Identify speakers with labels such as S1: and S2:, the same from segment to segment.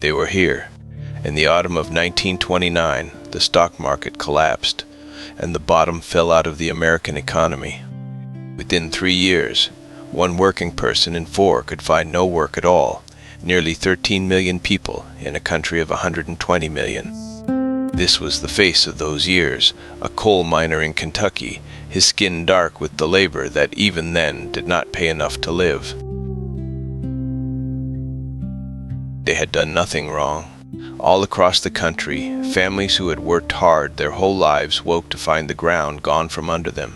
S1: They were here. In the autumn of 1929, the stock market collapsed, and the bottom fell out of the American economy. Within 3 years, one working person in 4 could find no work at all, nearly 13 million people in a country of 120 million. This was the face of those years, a coal miner in Kentucky, his skin dark with the labor that even then did not pay enough to live. They had done nothing wrong. All across the country, families who had worked hard their whole lives woke to find the ground gone from under them,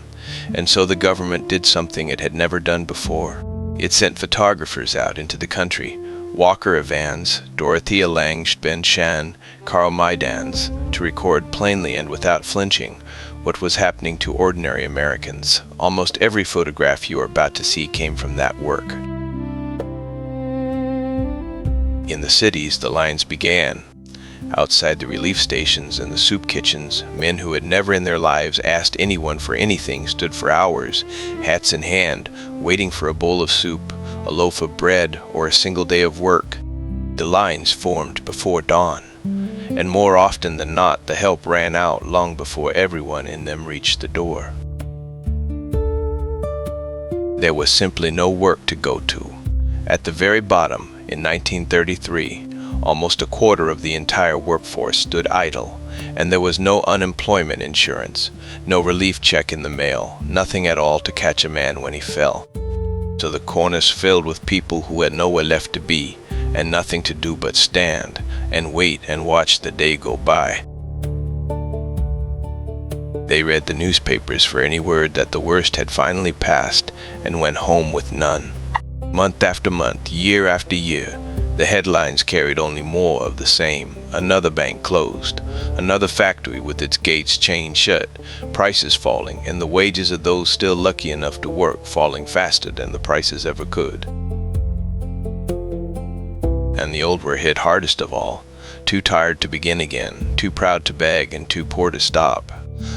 S1: and so the government did something it had never done before. It sent photographers out into the country, Walker Evans, Dorothea Lange, Shahn, Mydans, to record plainly and without flinching what was happening to ordinary Americans. Almost every photograph you are about to see came from that work. In the cities, the lines began. Outside the relief stations and the soup kitchens, men who had never in their lives asked anyone for anything stood for hours, hats in hand, waiting for a bowl of soup, a loaf of bread, or a single day of work. The lines formed before dawn, and more often than not, the help ran out long before everyone in them reached the door. There was simply no work to go to. At the very bottom, in 1933, almost a quarter of the entire workforce stood idle, and there was no unemployment insurance, no relief check in the mail, nothing at all to catch a man when he fell. So the corners filled with people who had nowhere left to be, and nothing to do but stand and wait and watch the day go by. They read the newspapers for any word that the worst had finally passed and went home with none. Month after month, year after year, the headlines carried only more of the same. Another bank closed, another factory with its gates chained shut, prices falling, and the wages of those still lucky enough to work falling faster than the prices ever could. And the old were hit hardest of all, too tired to begin again, too proud to beg, and too poor to stop.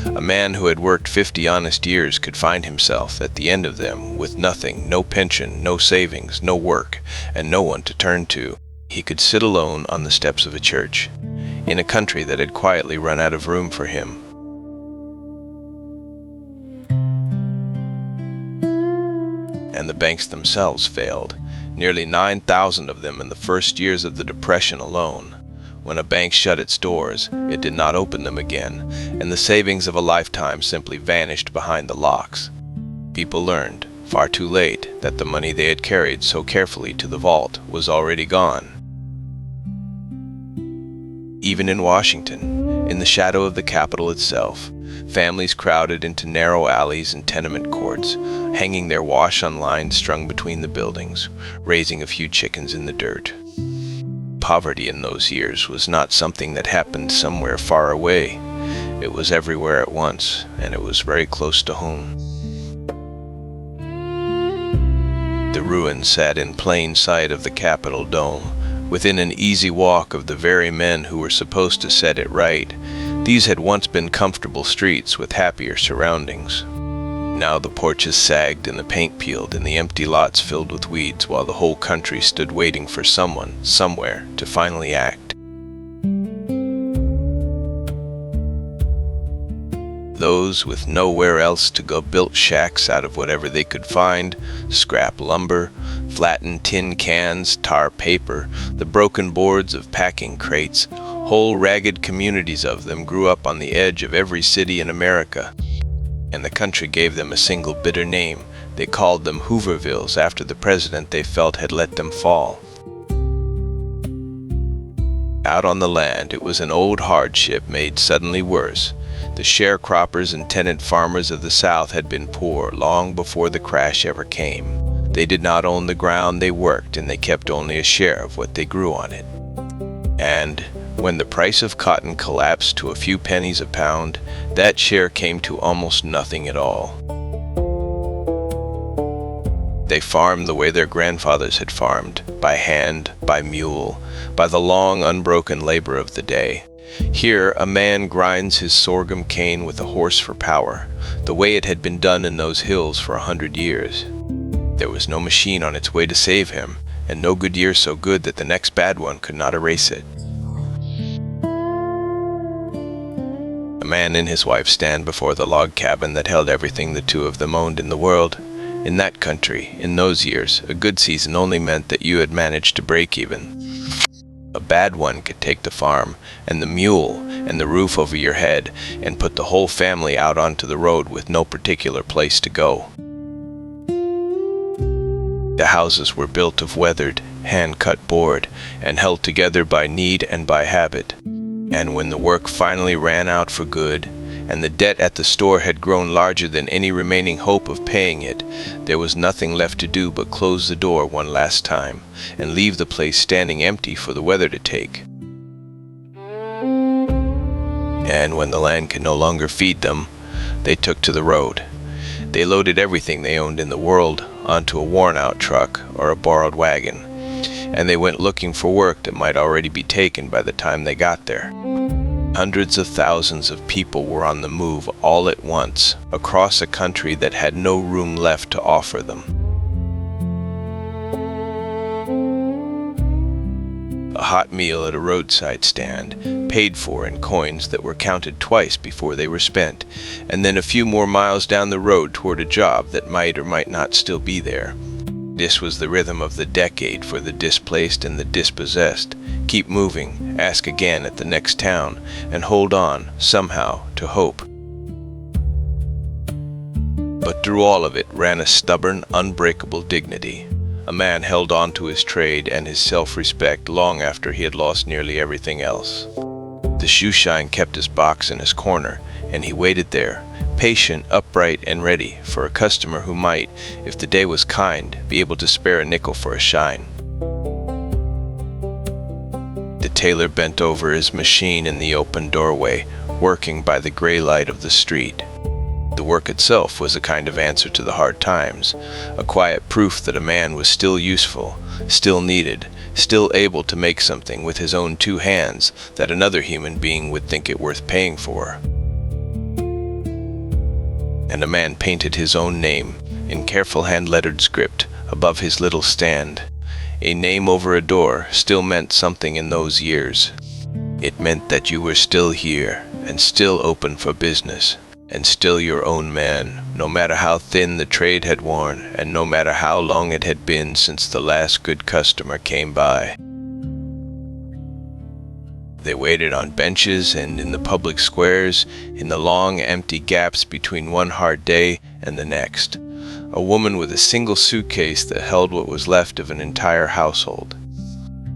S1: A man who had worked 50 honest years could find himself, at the end of them, with nothing, no pension, no savings, no work, and no one to turn to. He could sit alone on the steps of a church, in a country that had quietly run out of room for him. And the banks themselves failed, nearly 9,000 of them in the first years of the Depression alone. When a bank shut its doors, it did not open them again, and the savings of a lifetime simply vanished behind the locks. People learned, far too late, that the money they had carried so carefully to the vault was already gone. Even in Washington, in the shadow of the Capitol itself, families crowded into narrow alleys and tenement courts, hanging their wash on lines strung between the buildings, raising a few chickens in the dirt. Poverty in those years was not something that happened somewhere far away. It was everywhere at once, and it was very close to home. The ruin sat in plain sight of the Capitol dome, within an easy walk of the very men who were supposed to set it right. These had once been comfortable streets with happier surroundings. Now the porches sagged and the paint peeled and the empty lots filled with weeds, while the whole country stood waiting for someone, somewhere, to finally act. Those with nowhere else to go built shacks out of whatever they could find, scrap lumber, flattened tin cans, tar paper, the broken boards of packing crates. Whole ragged communities of them grew up on the edge of every city in America, and the country gave them a single bitter name. They called them Hoovervilles after the president they felt had let them fall. Out on the land, it was an old hardship made suddenly worse. The sharecroppers and tenant farmers of the South had been poor long before the crash ever came. They did not own the ground they worked, and they kept only a share of what they grew on it. And when the price of cotton collapsed to a few pennies a pound, that share came to almost nothing at all. They farmed the way their grandfathers had farmed, by hand, by mule, by the long unbroken labor of the day. Here a man grinds his sorghum cane with a horse for power, the way it had been done in those hills for 100 years. There was no machine on its way to save him, and no good year so good that the next bad one could not erase it. A man and his wife stand before the log cabin that held everything the two of them owned in the world. In that country, in those years, a good season only meant that you had managed to break even. A bad one could take the farm, and the mule, and the roof over your head, and put the whole family out onto the road with no particular place to go. The houses were built of weathered, hand-cut board, and held together by need and by habit. And when the work finally ran out for good, and the debt at the store had grown larger than any remaining hope of paying it, there was nothing left to do but close the door one last time, and leave the place standing empty for the weather to take. And when the land could no longer feed them, they took to the road. They loaded everything they owned in the world onto a worn-out truck or a borrowed wagon, and they went looking for work that might already be taken by the time they got there. Hundreds of thousands of people were on the move all at once, across a country that had no room left to offer them. A hot meal at a roadside stand, paid for in coins that were counted twice before they were spent, and then a few more miles down the road toward a job that might or might not still be there. This was the rhythm of the decade for the displaced and the dispossessed. Keep moving, ask again at the next town, and hold on, somehow, to hope. But through all of it ran a stubborn, unbreakable dignity. A man held on to his trade and his self-respect long after he had lost nearly everything else. The shoeshine kept his box in his corner, and he waited there, patient, upright, and ready for a customer who might, if the day was kind, be able to spare a nickel for a shine. The tailor bent over his machine in the open doorway, working by the gray light of the street. The work itself was a kind of answer to the hard times, a quiet proof that a man was still useful, still needed, still able to make something with his own two hands that another human being would think it worth paying for. And a man painted his own name, in careful hand-lettered script, above his little stand. A name over a door still meant something in those years. It meant that you were still here, and still open for business, and still your own man, no matter how thin the trade had worn, and no matter how long it had been since the last good customer came by. They waited on benches and in the public squares, in the long, empty gaps between one hard day and the next. A woman with a single suitcase that held what was left of an entire household.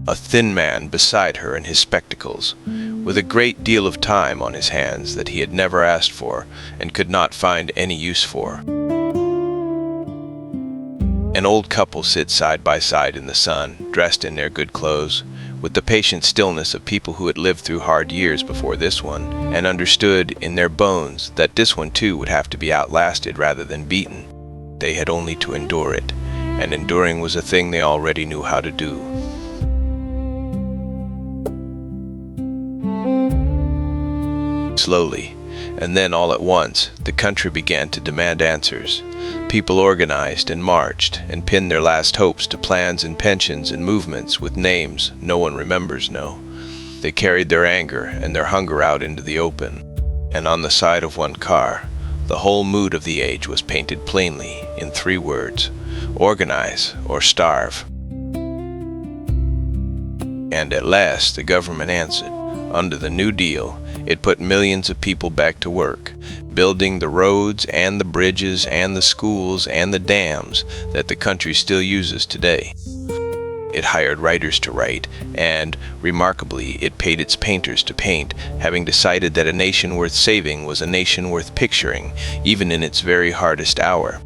S1: A thin man beside her in his spectacles, with a great deal of time on his hands that he had never asked for and could not find any use for. An old couple sit side by side in the sun, dressed in their good clothes, with the patient stillness of people who had lived through hard years before this one, and understood in their bones that this one too would have to be outlasted rather than beaten. They had only to endure it, and enduring was a thing they already knew how to do. Slowly, and then all at once, the country began to demand answers. People organized and marched and pinned their last hopes to plans and pensions and movements with names no one remembers now. They carried their anger and their hunger out into the open, and on the side of one car, the whole mood of the age was painted plainly in 3 words: organize or starve. And at last the government answered. Under the New Deal, it put millions of people back to work, building the roads and the bridges and the schools and the dams that the country still uses today. It hired writers to write, and, remarkably, it paid its painters to paint, having decided that a nation worth saving was a nation worth picturing, even in its very hardest hour.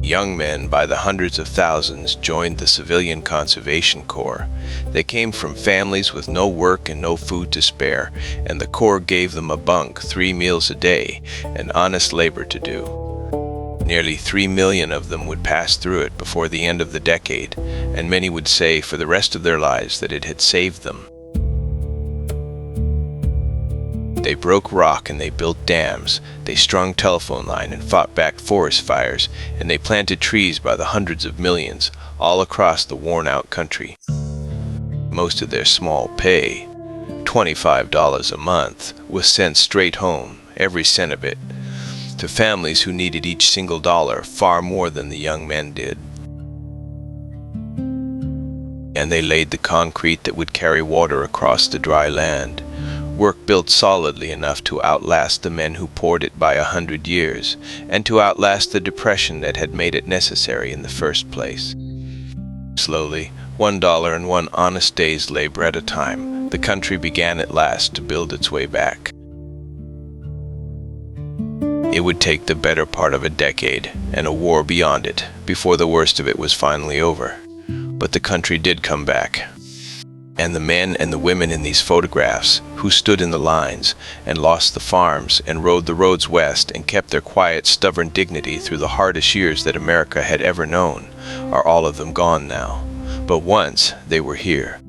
S1: Young men by the hundreds of thousands joined the Civilian Conservation Corps. They came from families with no work and no food to spare, and the Corps gave them a bunk, 3 meals a day, and honest labor to do. Nearly 3 million of them would pass through it before the end of the decade, and many would say for the rest of their lives that it had saved them. They broke rock and they built dams. They strung telephone line and fought back forest fires, and they planted trees by the hundreds of millions all across the worn-out country. Most of their small pay, $25 a month, was sent straight home, every cent of it, to families who needed each single dollar far more than the young men did. And they laid the concrete that would carry water across the dry land, work built solidly enough to outlast the men who poured it by 100 years, and to outlast the depression that had made it necessary in the first place. Slowly, $1 and one honest day's labor at a time, the country began at last to build its way back. It would take the better part of a decade, and a war beyond it, before the worst of it was finally over. But the country did come back. And the men and the women in these photographs, who stood in the lines, and lost the farms, and rode the roads west, and kept their quiet, stubborn dignity through the hardest years that America had ever known, are all of them gone now. But once they were here.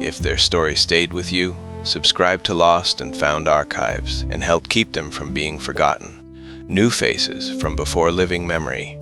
S1: If their story stayed with you, subscribe to Lost and Found Archives and help keep them from being forgotten. New faces from before living memory